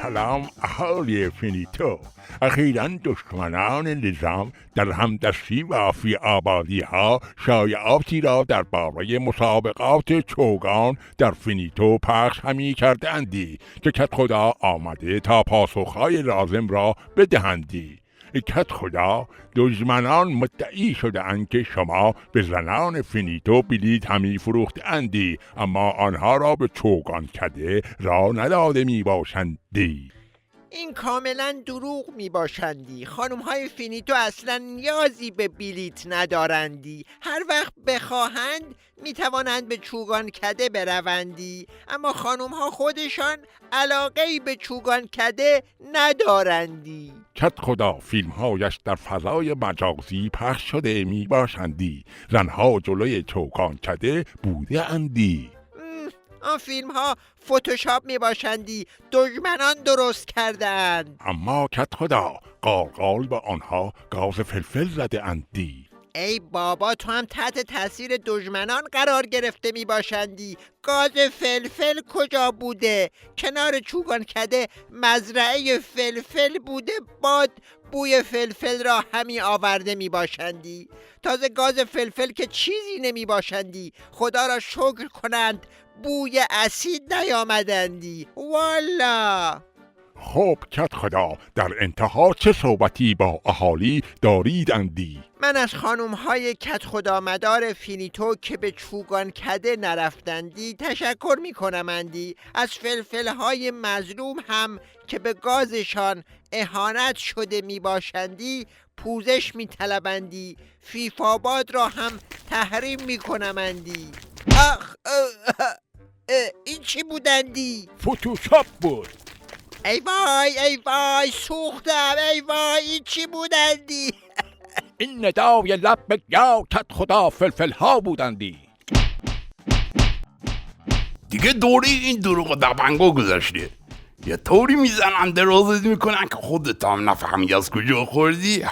سلام اهالی فینیتو. اخیراً دشمنان نظام در همدستی و عافی آبادی ها شایعاتی را درباره مسابقات چوگان در فینیتو پخش همی کردندی که کدخدا آمده تا پاسخهای لازم را بدهندی. کدخدا، دشمنان مدعی شده اند که شما به زنان فینیتو بلیط همی فروختندی، اما آنها را به چوگان کده را نداده می باشندی. این کاملا دروغ می باشندی. خانم های فینیتو اصلا نیازی به بلیت ندارندی. هر وقت بخواهند می توانند به چوگان کده بروندی، اما خانم ها خودشان علاقه‌ای به چوگان کده ندارندی. کدخدا فیلم هایش در فضای مجازی پخش شده می باشندی. زنها جلوی چوگان کده بوده اندی. آن فیلم ها فتوشاپ می باشندی. دشمنان درست کردند. اما کدخدا قارقال به آنها گاز فلفل زده اندی. ای بابا، تو هم تحت تاثیر دشمنان قرار گرفته می باشندی. گاز فلفل کجا بوده؟ کنار چوگان کده مزرعه فلفل بوده، باد بوی فلفل را همی آورده می باشندی. تازه گاز فلفل که چیزی نمی باشندی. خدا را شکر کنند بوی اسید نیامدندی. والا. خب کدخدا، در انتها چه صحبتی با اهالی داریدندی؟ من از خانم های کدخدا مدار فینیتو که به چوگان کده نرفتندی تشکر می کنمندی. از فلفل های مظلوم هم که به گازشان اهانت شده می باشندی پوزش می طلبندی. فیفاباد را هم تحریم می کنمندی. این چی بودندی؟ فتوشاپ بود. ای وای ای وای، سوختم. ای وای، این چی بودندی؟ این ندای لب یا کدخدا فلفل ها بودندی. دیگه دوری این دروغ و دبنگا گذاشته. یه طوری میزنن درازت میکنن که خودت هم نفهمی از کجا خوردی.